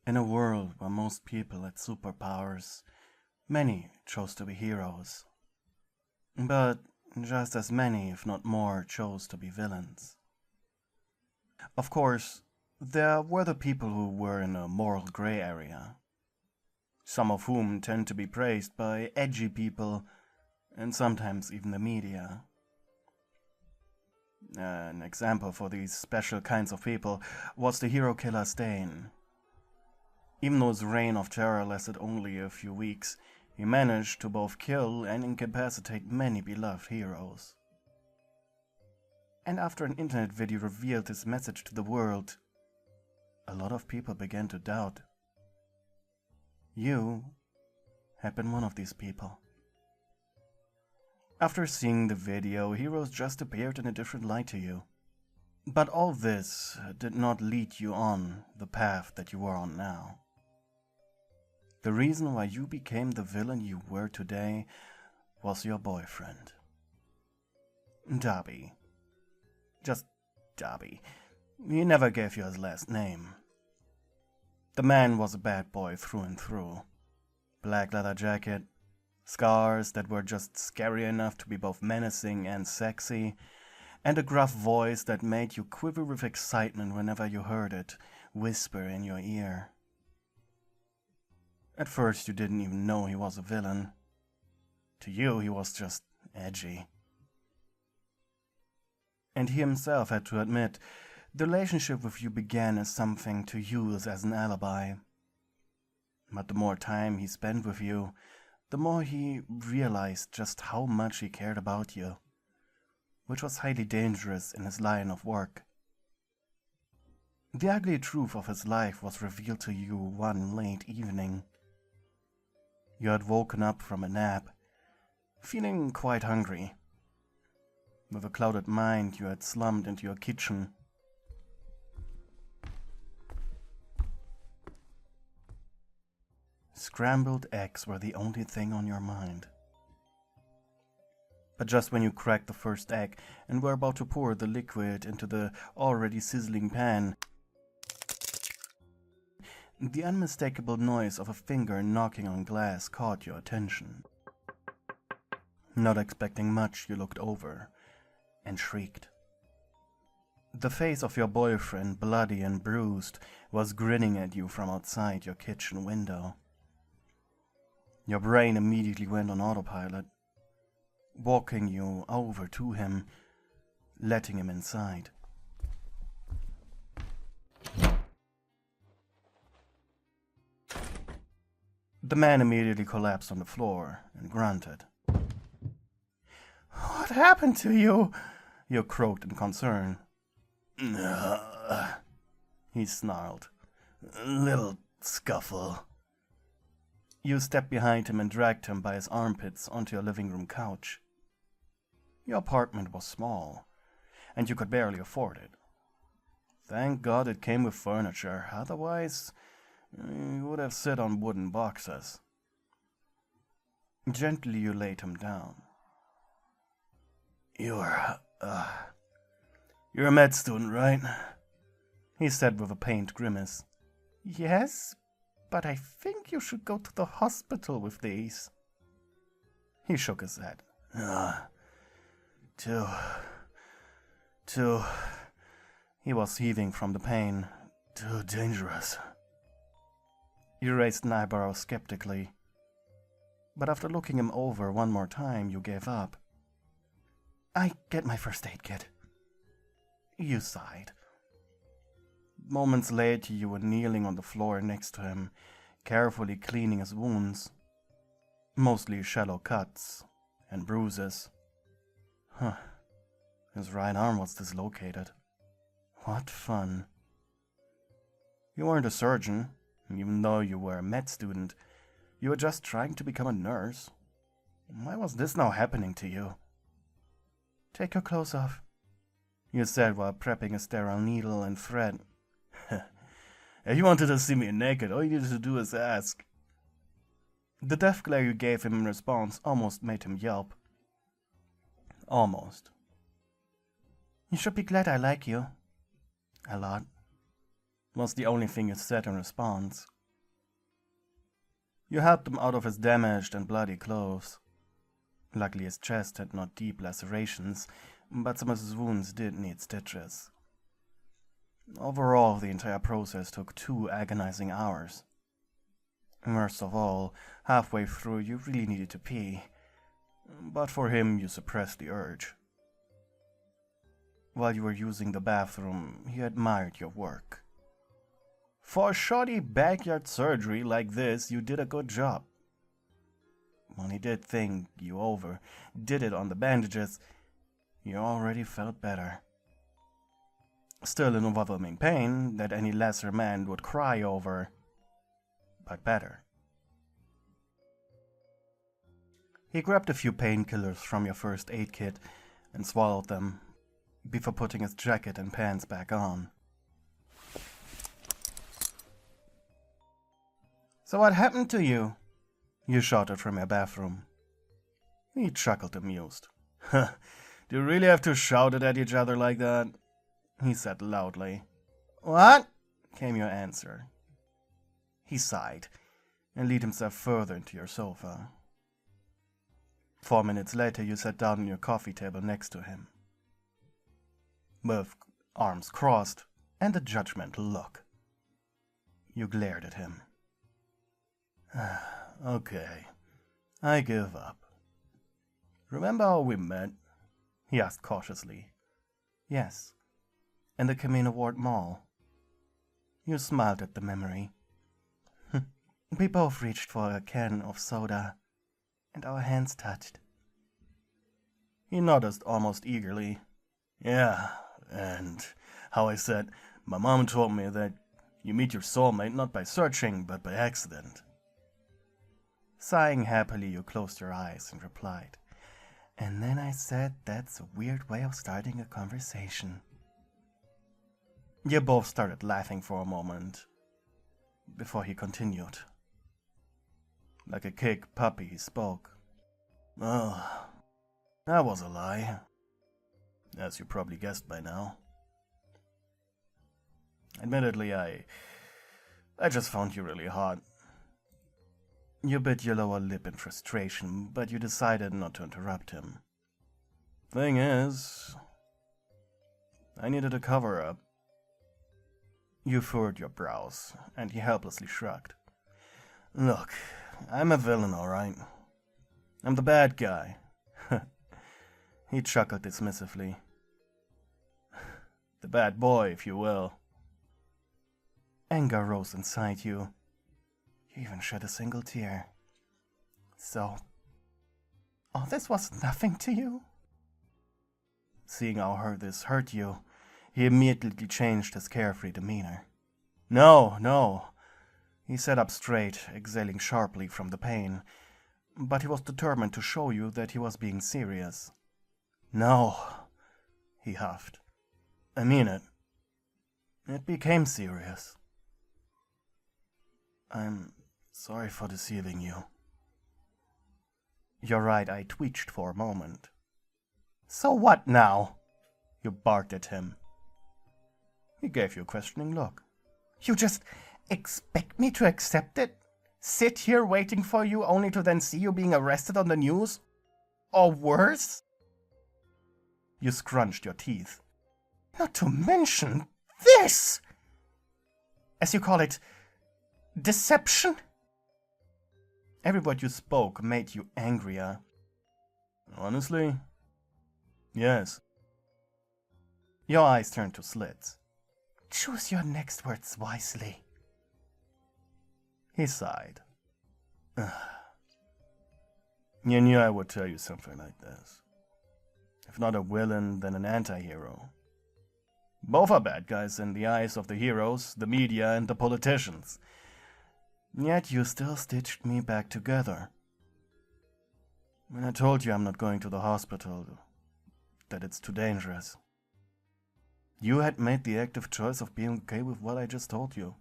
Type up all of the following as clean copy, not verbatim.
In a world where most people had superpowers, many chose to be heroes. But just as many, if not more, chose to be villains. Of course, there were the people who were in a moral gray area, some of whom tend to be praised by edgy people and sometimes even the media. An example for these special kinds of people was the hero killer Stain. Even though his reign of terror lasted only a few weeks, he managed to both kill and incapacitate many beloved heroes. And after an internet video revealed his message to the world, a lot of people began to doubt. You had been one of these people. After seeing the video, heroes just appeared in a different light to you. But all this did not lead you on the path that you are on now. The reason why you became the villain you were today was your boyfriend. Dabi. Just Dabi. He never gave you his last name. The man was a bad boy through and through. Black leather jacket, scars that were just scary enough to be both menacing and sexy, and a gruff voice that made you quiver with excitement whenever you heard it whisper in your ear. At first you didn't even know he was a villain. To you he was just edgy. And he himself had to admit, the relationship with you began as something to use as an alibi. But the more time he spent with you, the more he realized just how much he cared about you, which was highly dangerous in his line of work. The ugly truth of his life was revealed to you one late evening. You had woken up from a nap, feeling quite hungry. With a clouded mind, you had slumped into your kitchen. Scrambled eggs were the only thing on your mind. But just when you cracked the first egg and were about to pour the liquid into the already sizzling pan, the unmistakable noise of a finger knocking on glass caught your attention. Not expecting much, you looked over and shrieked. The face of your boyfriend, bloody and bruised, was grinning at you from outside your kitchen window. Your brain immediately went on autopilot, walking you over to him, letting him inside. The man immediately collapsed on the floor and grunted. "What happened to you?" you croaked in concern. He snarled. "Little scuffle." You stepped behind him and dragged him by his armpits onto your living room couch. Your apartment was small, and you could barely afford it. Thank God it came with furniture, otherwise you would have sit on wooden boxes. Gently you laid him down. You're a med student, right?" he said with a pained grimace. "Yes, but I think you should go to the hospital with these." He shook his head. Too. He was heaving from the pain. "Too dangerous." You raised an eyebrow skeptically, but after looking him over one more time, you gave up. "I get my first aid kit." You sighed. Moments later, you were kneeling on the floor next to him, carefully cleaning his wounds. Mostly shallow cuts and bruises. His right arm was dislocated. What fun. You weren't a surgeon, even though you were a med student. You were just trying to become a nurse. Why was this now happening to you? "Take your clothes off," you said while prepping a sterile needle and thread. "If you wanted to see me naked, all you needed to do is ask." The death glare you gave him in response almost made him yelp. Almost. "You should be glad I like you." "A lot," was the only thing you said in response. You helped him out of his damaged and bloody clothes. Luckily his chest had not deep lacerations, but some of his wounds did need stitches. Overall, the entire process took 2 agonizing hours. Worst of all, halfway through you really needed to pee, but for him you suppressed the urge. While you were using the bathroom, he admired your work. For shoddy backyard surgery like this, you did a good job. When he did think you over, did it on the bandages, you already felt better. Still in overwhelming pain that any lesser man would cry over, but better. He grabbed a few painkillers from your first aid kit and swallowed them before putting his jacket and pants back on. "So what happened to you?" you shouted from your bathroom. He chuckled, amused. "Huh, do you really have to shout it at each other like that?" he said loudly. "What?" came your answer. He sighed and leaned himself further into your sofa. 4 minutes later, you sat down on your coffee table next to him. With arms crossed and a judgmental look. You glared at him. "Okay, I give up. Remember how we met?" he asked cautiously. "Yes, in the Camino Ward Mall." You smiled at the memory. "We both reached for a can of soda, and our hands touched." He nodded almost eagerly. "Yeah, and how I said, my mom told me that you meet your soulmate not by searching, but by accident." Sighing happily, you closed your eyes and replied, "And then I said that's a weird way of starting a conversation." You both started laughing for a moment, before he continued. Like a kicked puppy, he spoke. "Oh, that was a lie, as you probably guessed by now. Admittedly, I just found you really hot." You bit your lower lip in frustration, but you decided not to interrupt him. "Thing is, I needed a cover-up." You furrowed your brows, and he helplessly shrugged. "Look, I'm a villain, all right. I'm the bad guy." He chuckled dismissively. "The bad boy, if you will." Anger rose inside you. You even shed a single tear. "So, all this was nothing to you?" Seeing how this hurt you, he immediately changed his carefree demeanor. No. He sat up straight, exhaling sharply from the pain, but he was determined to show you that he was being serious. "No," he huffed. "I mean it. It became serious. I'm sorry for deceiving you." Your right eye twitched for a moment. "So what now?" You barked at him. He gave you a questioning look. "You just expect me to accept it? Sit here waiting for you only to then see you being arrested on the news? Or worse?" You scrunched your teeth. "Not to mention this! As you call it, deception?" Every word you spoke made you angrier. "Honestly? Yes." Your eyes turned to slits. "Choose your next words wisely." He sighed. "You knew I would tell you something like this. If not a villain, then an anti-hero. Both are bad guys in the eyes of the heroes, the media, and the politicians. Yet you still stitched me back together. When I told you I'm not going to the hospital, that it's too dangerous, you had made the active choice of being okay with what I just told you."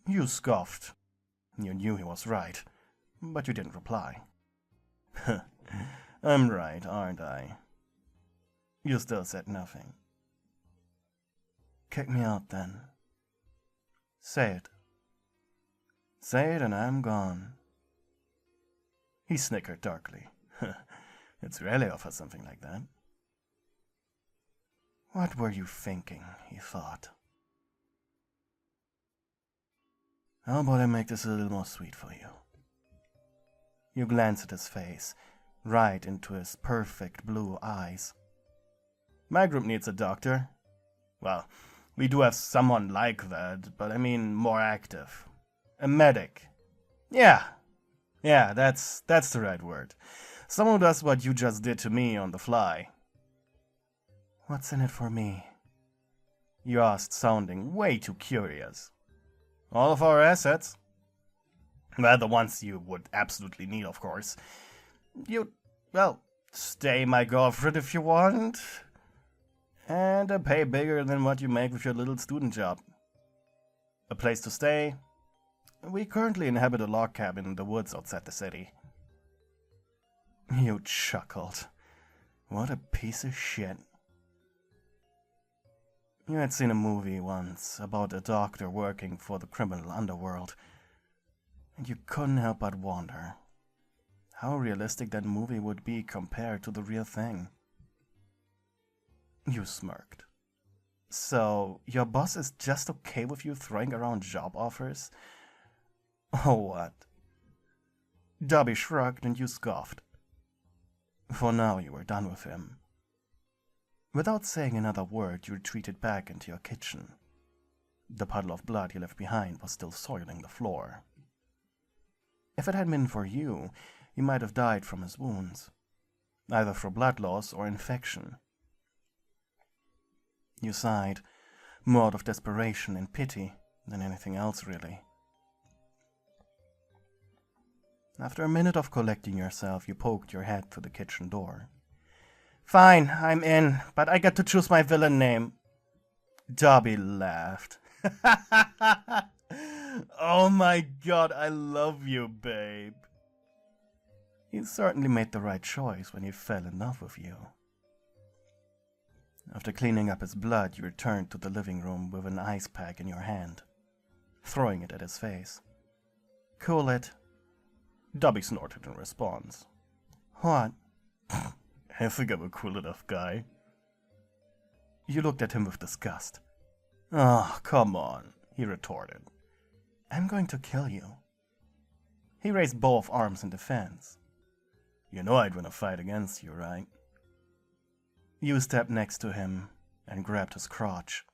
You scoffed. You knew he was right, but you didn't reply. "I'm right, aren't I?" You still said nothing. "Kick me out, then. Say it." Say it and I'm gone. He snickered darkly. It's really offer something like that. What were you thinking, he thought. How about I make this a little more sweet for you? You glance at his face, right into his perfect blue eyes. My group needs a doctor. Well, we do have someone like that, but I mean more active. A medic. Yeah, that's the right word. Someone who does what you just did to me on the fly. What's in it for me? You asked, sounding way too curious. All of our assets. Well, the ones you would absolutely need, of course. Well, stay my girlfriend if you want. And a pay bigger than what you make with your little student job. A place to stay. We currently inhabit a log cabin in the woods outside the city. You chuckled. What a piece of shit. You had seen a movie once about a doctor working for the criminal underworld, and you couldn't help but wonder how realistic that movie would be compared to the real thing. You smirked. So, your boss is just okay with you throwing around job offers? Oh, what? Dabi shrugged and you scoffed. For now, you were done with him. Without saying another word, you retreated back into your kitchen. The puddle of blood you left behind was still soiling the floor. If it had been for you, he might have died from his wounds, either through blood loss or infection. You sighed, more out of desperation and pity than anything else, really. After a minute of collecting yourself, you poked your head through the kitchen door. Fine, I'm in, but I get to choose my villain name. Dabi laughed. Oh my god, I love you, babe. He certainly made the right choice when he fell in love with you. After cleaning up his blood, you returned to the living room with an ice pack in your hand, throwing it at his face. Cool it. Dabi snorted in response. What? I think I'm a cool enough guy. You looked at him with disgust. Oh, come on, he retorted. I'm going to kill you. He raised both arms in defense. You know I'd win a fight against you, right? You stepped next to him and grabbed his crotch.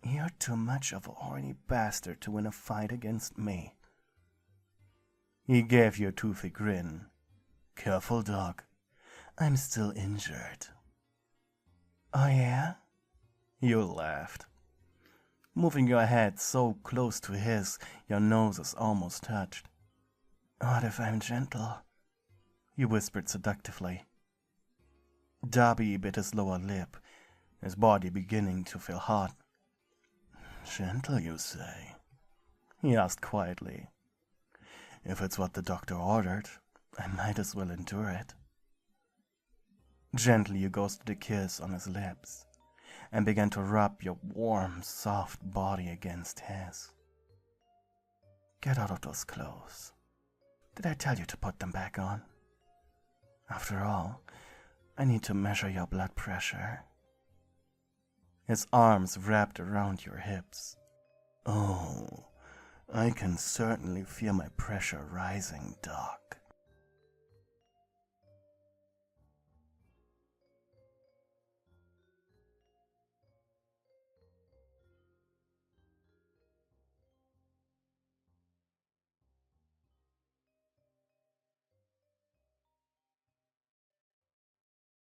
You're too much of a horny bastard to win a fight against me. He gave you a toothy grin. Careful, dog. I'm still injured. Oh yeah? You laughed, moving your head so close to his, your noses almost touched. What if I'm gentle? You whispered seductively. Dabi bit his lower lip, his body beginning to feel hot. Gentle, you say? He asked quietly. If it's what the doctor ordered, I might as well endure it. Gently you ghosted a kiss on his lips and began to rub your warm, soft body against his. Get out of those clothes. Did I tell you to put them back on? After all, I need to measure your blood pressure. His arms wrapped around your hips. Oh, I can certainly feel my pressure rising, Doc.